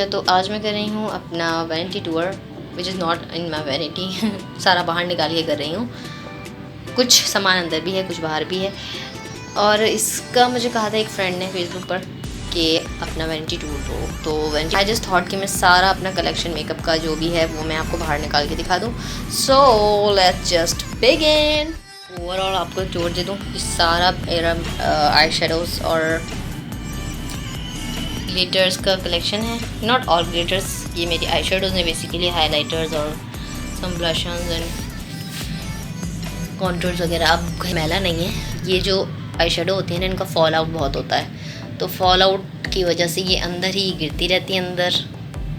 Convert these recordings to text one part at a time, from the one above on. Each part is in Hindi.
है। तो आज मैं कर रही हूँ अपना vanity tour, which is not in my vanity. सारा बाहर निकाल के कर रही हूँ। कुछ सामान अंदर भी है, कुछ बाहर भी है। और इसका मुझे कहा था एक फ्रेंड ने फेसबुक पर कि अपना वैनिटी टूर दो, तो आई जस्ट थॉट कि मैं सारा अपना कलेक्शन मेकअप का जो भी है वो मैं आपको बाहर निकाल के दिखा दूँ। So let's just begin. Overall आपको जोड़ दे दूँ कि सारा मेरा आई शेडोज़ और ग्लिटर्स का कलेक्शन है। नॉट ऑल ग्लिटर्स, ये मेरी आई शेडोज़ हैं बेसिकली, हाइलाइटर्स और सम ब्लशर्स एंड कॉन्टूर्स वगैरह। अब मैला नहीं है। ये जो आई शेडो होती है ना, इनका फॉल आउट बहुत होता है, तो फॉल आउट की वजह से ये अंदर ही गिरती रहती है अंदर,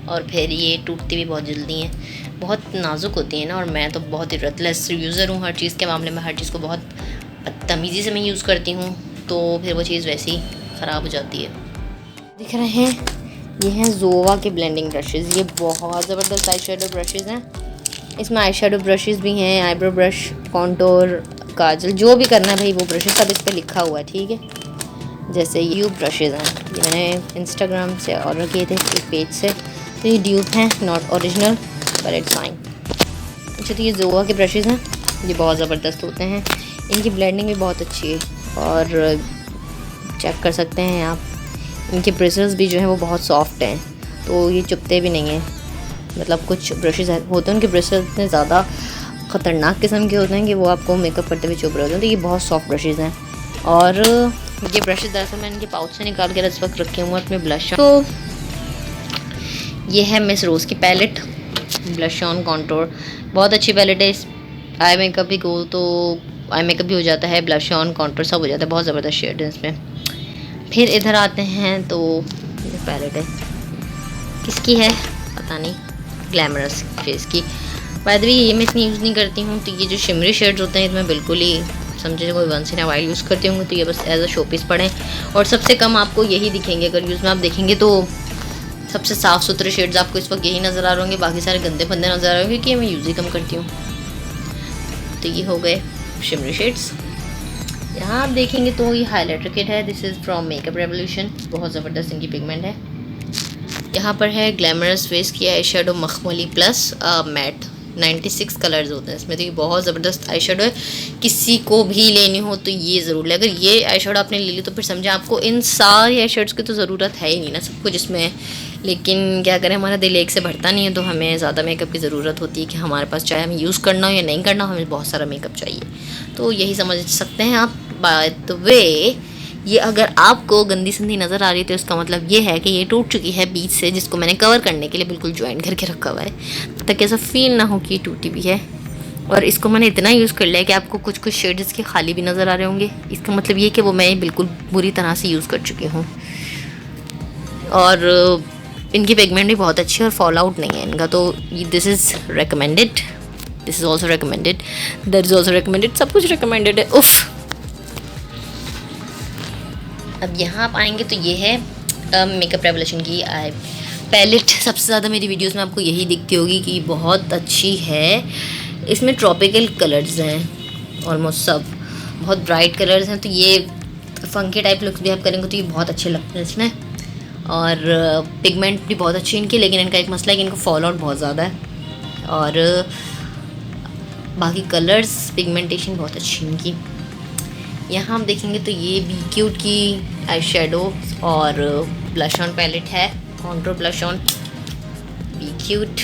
और फिर ये टूटती भी बहुत जल्दी हैं, बहुत नाजुक होती हैं ना। और मैं तो बहुत ही रतलेस यूज़र हूँ हर चीज़ के मामले में। हर चीज़ को बहुत तमीज़ी से मैं यूज़ करती हूँ, तो फिर वो चीज़ वैसे ही ख़राब हो जाती है। दिख रहे हैं, ये हैं जोवा के ब्लेंडिंग ब्रशेज़। ये बहुत ज़बरदस्त आई शेडो ब्रशेज़ हैं। इसमें आई शेडो ब्रशेज़ भी हैं, आईब्रो ब्रश, कॉन्टोर, काजल, जो भी करना है भाई वो ब्रशेज़ सब इस पर लिखा हुआ है, ठीक है। जैसे ड्यूब ब्रशेज़ हैं, ये मैंने इंस्टाग्राम से ऑर्डर किए थे एक पेज से, तो ये ड्यूब हैं, not original but it's fine. अच्छा, तो ये जोवा के ब्रशेज़ हैं, ये बहुत ज़बरदस्त होते हैं। इनकी ब्लेंडिंग भी बहुत अच्छी है और चेक कर सकते हैं आप, इनके ब्रिसल्स भी जो हैं वो बहुत सॉफ्ट हैं, तो ये चुभते भी नहीं हैं। मतलब कुछ ब्रशेज़ होते हैं उनके ब्रिसल्स इतने ज़्यादा ख़तरनाक किस्म के होते हैं कि वो आपको मेकअप करते हुए चुभ रहे होते हैं, तो ये बहुत सॉफ्ट ब्रशेज़ हैं। और ये ब्रशेज़ दरअसल मैं इनके पाउच से निकाल कर इस वक्त रखे हुए अपने ब्लश। तो ये है मिस रोज़ की पैलेट, ब्लश ऑन कॉन्टोर, बहुत अच्छी पैलेट है। इस आई मेकअप भी को तो आई मेकअप भी हो जाता है, ब्लश ऑन कॉन्टोर सब हो जाता है, बहुत ज़बरदस्त शेड है इसमें। फिर इधर आते हैं तो ये पैलेट है, किसकी है पता नहीं, ग्लैमरस फेस की। बाय द वे ये मैं इतनी यूज़ नहीं करती हूँ, तो ये जो शिमरी शेड्स होते हैं इसमें बिल्कुल ही समझे कोई once in a while use करती हूँ, तो ये बस एज अ शो पीस पड़े। और सबसे कम आपको यही दिखेंगे, अगर यूज़ में आप देखेंगे तो सबसे साफ़ सुथरे शेड्स आपको इस वक्त यही नज़र आ रहे होंगे, बाकी सारे गंदे फंदे नज़र आ रहे होंगे, क्योंकि मैं यूज़ ही कम करती हूँ। तो ये हो गए शिमरी शेड्स। यहाँ आप देखेंगे तो ये हाइलाइटर किट है, this is from makeup revolution, बहुत ज़बरदस्त इनकी पिगमेंट है। यहाँ पर है ग्लैमरस फेस की आई शेडो मखमली प्लस मैट, 96 कलर्स होते हैं इसमें, तो ये बहुत ज़बरदस्त आई शेडो है। किसी को भी लेनी हो तो ये ज़रूर ले। अगर ये आई शेडो आपने ले ली तो फिर समझे आपको इन सारी आई शेड्स की तो ज़रूरत है ही नहीं ना, सब कुछ इसमें है। लेकिन क्या करें, हमारा दिल एक से भरता नहीं है, तो हमें ज़्यादा मेकअप की ज़रूरत होती है कि हमारे पास चाहे हमें यूज़ करना हो या नहीं करना हो, हमें बहुत सारा मेकअप चाहिए। तो यही समझ सकते हैं आप। बाय द वे, ये अगर आपको गंदी संदी नज़र आ रही है तो इसका मतलब ये है कि ये टूट चुकी है बीच से, जिसको मैंने कवर करने के लिए बिल्कुल ज्वाइन करके रखा हुआ है, ताकि ऐसा फील ना हो कि ये टूटी भी है। और इसको मैंने इतना यूज़ कर लिया है कि आपको कुछ कुछ शेड्स के खाली भी नज़र आ रहे होंगे, इसका मतलब ये कि वो मैं बिल्कुल बुरी तरह से यूज़ कर चुकी हूँ। और इनकी पिगमेंट भी बहुत अच्छी है और फॉल आउट नहीं है इनका, तो this is recommended, this is also recommended, that is also recommended, सब कुछ रिकमेंडेड है। उफ़। अब यहाँ आप आएंगे तो ये है मेकअप रेवोल्यूशन की आई पैलेट। सबसे ज़्यादा मेरी वीडियोस में आपको यही दिखती होगी कि बहुत अच्छी है। इसमें ट्रॉपिकल कलर्स हैं ऑलमोस्ट सब, बहुत ब्राइट कलर्स हैं, तो ये फंकी टाइप लुक्स भी आप करेंगे तो ये बहुत अच्छे लगते हैं इसमें। और पिगमेंट भी बहुत अच्छी इनकी, लेकिन इनका एक मसला है कि इनका फॉल आउट बहुत ज़्यादा है। और बाकी कलर्स पिगमेंटेशन बहुत अच्छी इनकी। यहाँ हम देखेंगे तो ये बी क्यूट की आई शेडो और ब्लश ऑन पैलेट है, contour blush on be cute,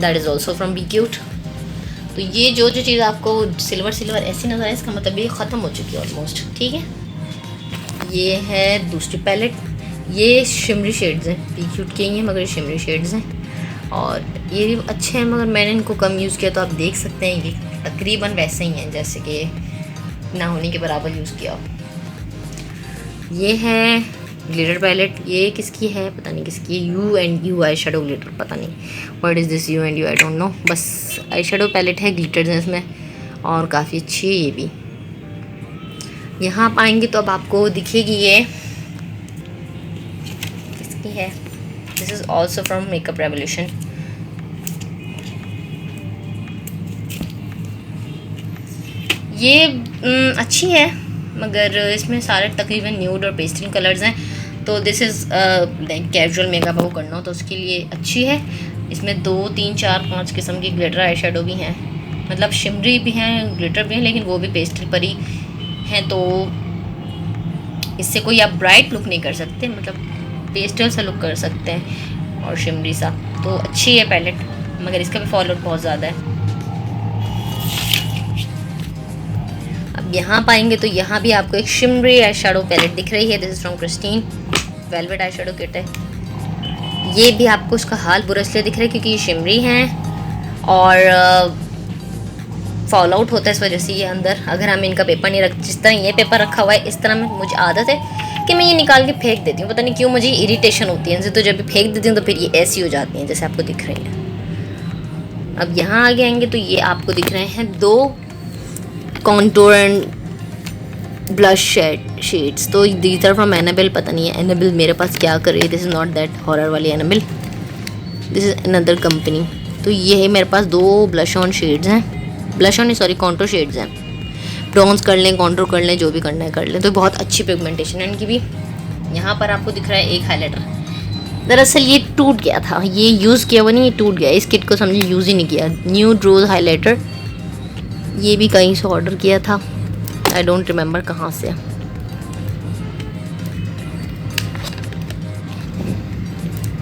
that is also from be cute. तो ये जो जो चीज़ आपको सिल्वर सिल्वर ऐसी नज़र है, इसका मतलब ये ख़त्म हो चुकी है ऑलमोस्ट, ठीक है। ये है दूसरी पैलेट, ये शिमरी शेड्स हैं, बी क्यूट के ही हैं मगर शिमरी शेड्स हैं, और ये भी अच्छे हैं मगर मैंने इनको कम यूज़ किया, तो आप देख सकते हैं ये तकरीबन वैसे ही हैं जैसे कि ना होने के बराबर यूज़ किया। ये है ग्लिटर पैलेट, ये किसकी है पता नहीं किसकी है, you and you eye shadow glitter, पता नहीं what is this you and you, I don't know. बस आई शेडो पैलेट है, ग्लिटर्स हैं इसमें और काफ़ी अच्छी है ये भी। यहाँ आप आएंगे तो अब आपको दिखेगी ये किसकी है, this is also from makeup revolution. ये अच्छी है मगर इसमें सारे तकरीबन न्यूड और पेस्टल कलर्स हैं, तो this is like casual makeup आपको करना हो तो उसके लिए अच्छी है। इसमें 2 3 4 5 किस्म की ग्लिटर आई शेडो भी हैं, मतलब शिमरी भी हैं, ग्लिटर भी हैं, लेकिन वो भी पेस्टल पर ही हैं। तो इससे कोई आप ब्राइट लुक नहीं कर सकते, मतलब पेस्टल सा लुक कर सकते हैं और शिमरी सा। तो अच्छी है पैलेट, मगर इसका भी फॉल आउट बहुत ज़्यादा है। अब यहाँ पाएंगे तो यहाँ भी आपको एक शिमरी आई शेडो पैलेट दिख रही है। This is from Christine, velvet eye shadow kit है। ये भी आपको उसका हाल बुरा इसलिए दिख रहा है क्योंकि ये शिमरी हैं और फॉल आउट होता है इस वजह से ये अंदर। अगर हम इनका पेपर नहीं रख, जिस तरह ये पेपर रखा हुआ है इस तरह में मुझे आदत है कि मैं ये निकाल के फेंक देती हूँ, पता नहीं क्यों मुझे इरिटेशन होती है इनसे। तो जब भी फेंक देती हूँ तो फिर ये ऐसी हो जाती हैं जैसे आपको दिख रही है। अब यहाँ आगे आएंगे तो ये आपको दिख रहे हैं 2 कॉन्टूर एंड ब्लश शेड्स। तो दीज आर फ्रॉम एनाबेल। पता नहीं है एनाबेल मेरे पास क्या कर रही है, this is not that horror वाली Annabelle, this is another company. तो ये है मेरे पास 2 ब्लश ऑन शेड्स हैं, ब्लश ऑन नहीं सॉरी कॉन्टूर शेड्स हैं। ब्राउन्स कर लें, कॉन्टूर कर लें, जो भी करना है कर लें। तो बहुत अच्छी पिगमेंटेशन है इनकी भी। यहाँ पर आपको दिख रहा है एक हाईलाइटर, दरअसल ये टूट गया था, ये यूज़ किया हुआ नहीं, ये टूट गया। इस किट को समझे यूज़ ही नहीं किया। न्यूड रोज हाईलाइटर, ये भी कहीं से ऑर्डर किया था, आई डोंट रिमेंबर कहाँ से।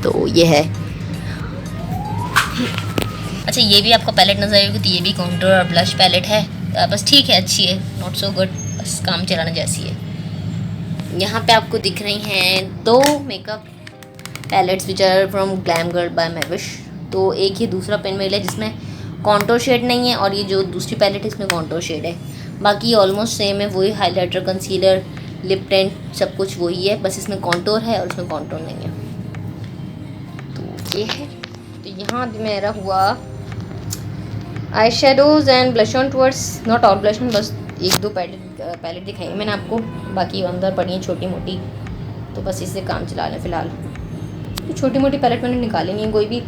तो ये है। अच्छा ये भी आपको पैलेट नजर आएगी, तो ये भी कॉन्टूर और ब्लश पैलेट है। बस ठीक है, अच्छी है, नॉट सो गुड, बस काम चलाने जैसी है। यहाँ पे आपको दिख रही हैं 2 makeup palettes which are from glam girl by Mavish. तो एक ही दूसरा पेन मिल है जिसमें कॉन्टूर शेड नहीं है, और ये जो दूसरी पैलेट है इसमें कॉन्टूर शेड है। बाकी ऑलमोस्ट सेम है, वही हाईलाइटर, कंसीलर, लिप टिंट सब कुछ वही है, बस इसमें कॉन्टूर है और इसमें कॉन्टूर नहीं है। तो ये है। तो यहाँ मेरा हुआ eye shadows and blush on towards, not all blush on, बस 1-2 पैलेट दिखाई मैंने आपको, बाकी अंदर पड़ी हैं छोटी मोटी, तो बस इससे काम चला लें फ़िलहाल। तो छोटी मोटी पैलेट मैंने निकाली नहीं है कोई भी,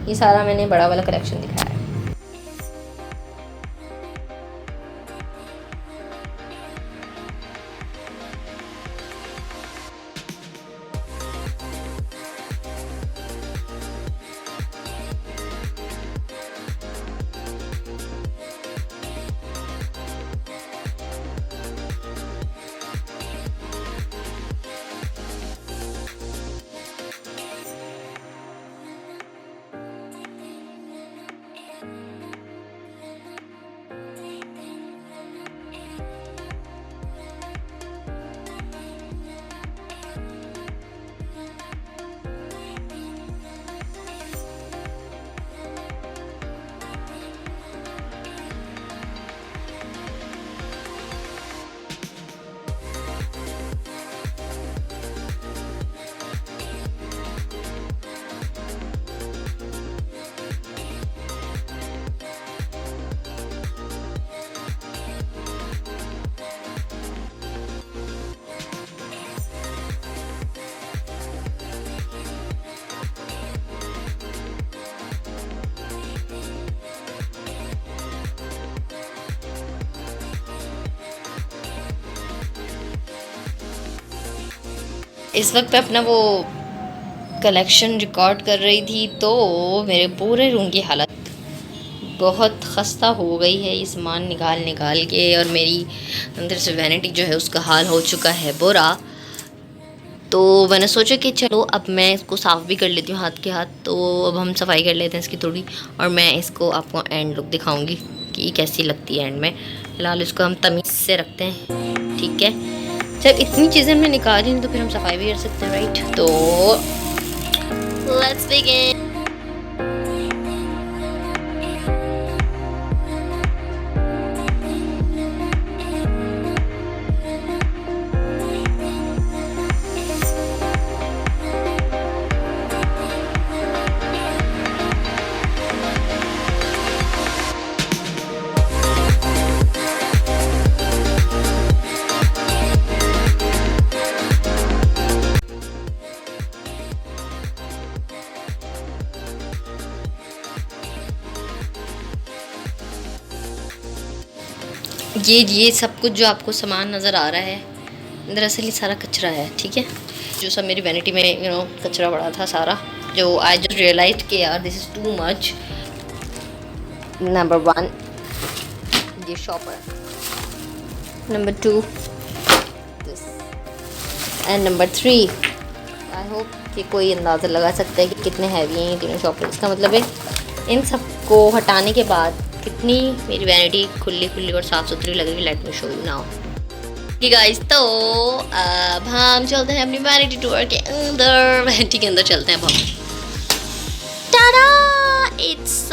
ये सारा मैंने बड़ा वाला कलेक्शन दिखाया है। इस वक्त मैं अपना वो कलेक्शन रिकॉर्ड कर रही थी, तो मेरे पूरे रूम की हालत बहुत खस्ता हो गई है, ये सामान निकाल निकाल के, और मेरी अंदर से वैनिटी जो है उसका हाल हो चुका है बुरा। तो मैंने सोचा कि चलो अब मैं इसको साफ़ भी कर लेती हूँ हाथ के हाथ। तो अब हम सफाई कर लेते हैं इसकी थोड़ी, और मैं इसको आपको एंड लुक दिखाऊंगी कि कैसी लगती है एंड में। फ़िलहाल इसको हम तमीज़ से रखते हैं, ठीक है। जब इतनी चीज़ें हमने निकाली हैं तो फिर हम सफाई भी कर सकते हैं, राइट। तो लेट्स बिगिन। ये सब कुछ जो आपको सामान नज़र आ रहा है, दरअसल ये सारा कचरा है, ठीक है। जो सब मेरी वैनिटी में कचरा पड़ा था सारा, जो आई जस्ट रियलाइज कि यार this is too much. Number 1 ये shopper, number 2 this, and number 3 I hope कि कोई अंदाज़ा लगा सकता है कि कितने हैवी हैं ये तीनों शॉपर। इसका मतलब है इन सबको हटाने के बाद कितनी मेरी वैनिटी खुली खुली और साफ़ सुथरी लगेगी। Let me show you now कि गाइस। तो अब हम चलते हैं अपनी वैनिटी टूर के अंदर, वैनिटी के अंदर चलते हैं अब हम। टाडा, इट्स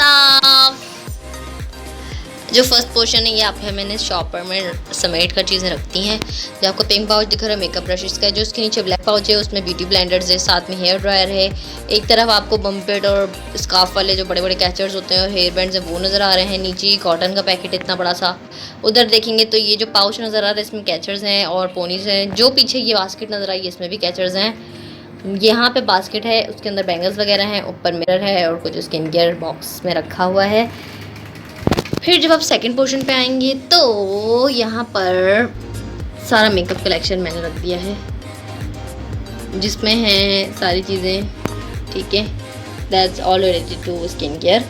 जो फर्स्ट पोर्शन है ये आप है मैंने शॉपर में समेट कर चीज़ें रखती हैं। जो आपको पिंक पाउच दिख रहा है मेकअप ब्रशेस का है, जो उसके नीचे ब्लैक पाउच है उसमें ब्यूटी ब्लेंडर्स है, साथ में हेयर ड्रायर है। एक तरफ आपको बम्पेड और स्कार्फ वाले जो बड़े बड़े कैचर्स होते हैं और हेयर बैंड्स हैं वो नज़र आ रहे हैं। नीचे कॉटन का पैकेट इतना बड़ा सा। उधर देखेंगे तो ये जो पाउच नज़र आ रहा है इसमें कैचर्स हैं और पोनीज हैं। जो पीछे ये बास्केट नज़र आई है इसमें भी कैचर्स हैं। यहाँ पे बास्केट है उसके अंदर बैंगल्स वगैरह हैं, ऊपर मिरर है और कुछ स्किन केयर बॉक्स में रखा हुआ है। फिर जब आप सेकंड पोर्शन पे आएंगे तो यहाँ पर सारा मेकअप कलेक्शन मैंने रख दिया है, जिसमें हैं सारी चीज़ें, ठीक है। That's all related to skin care,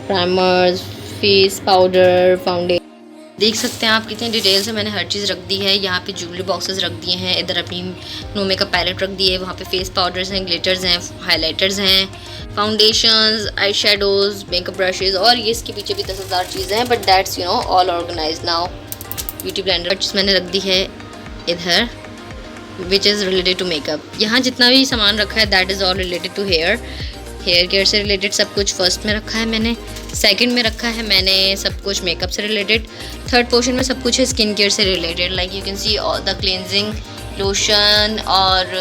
primers, face powder, foundation. देख सकते हैं आप कितनी डिटेल से मैंने हर चीज़ रख दी है। यहाँ पे ज्वेलरी बॉक्सेस रख दिए हैं, इधर अपनी नो मेकअप पैलेट रख दी है, वहाँ पे फेस पाउडर्स हैं, ग्लिटर्स हैं, हाइलाइटर्स हैं, foundations, eye shadows, makeup brushes और ये इसके पीछे भी 10,000 चीज़ें हैं। But that's all organise now. Beauty blender मैंने रख दी है इधर, which is related to makeup. यहाँ जितना भी सामान रखा है that is all related to hair care से रिलेटेड सब कुछ फर्स्ट में रखा है मैंने। सेकंड में रखा है मैंने सब कुछ मेकअप से रिलेटेड। थर्ड पोर्शन में सब कुछ है स्किन केयर से related, like you can see all the cleansing lotion और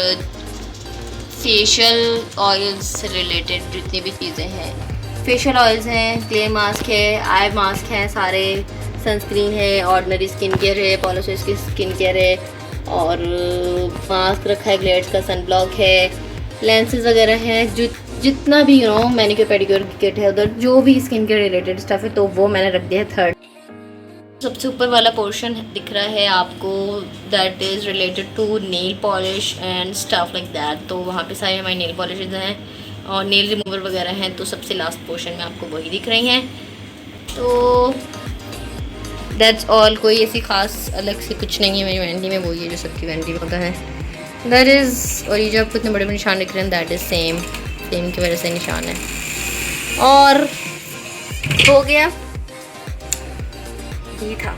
फेशियल ऑयल्स से रिलेटेड जितनी भी चीज़ें हैं। फेशियल ऑयल्स हैं, क्ले मास्क है, आई मास्क हैं, सारे सनस्क्रीन है, ऑर्डिनरी स्किन केयर है, पॉलिश की स्किन केयर है और मास्क रखा है ग्लेड्स का, सन ब्लॉक है, लेंसेज वगैरह हैं, जो जितना भी मैनिक्योर पेडिक्योर की किट है उधर जो भी स्किन केयर रिलेटेड स्टफ़ है तो वो मैंने रख दिया है थर्ड। सबसे ऊपर वाला पोर्शन दिख रहा है आपको, that is related to nail polish and stuff like that. तो वहाँ पे सारे हमारे नेल पॉलिशेज हैं और नेल रिमूवर वगैरह हैं। तो सबसे लास्ट पोर्शन में आपको वही दिख रही हैं। तो दैट्स ऑल, कोई ऐसी ख़ास अलग से कुछ नहीं है मेरी वैनिटी में, वही है जो सबकी वैनिटी में होता है, दैट इज़। और ये जो आपको इतने बड़े बड़े निशान दिख रहे हैं दैट इज़ सेम की वजह से निशान है। और हो गया, ये था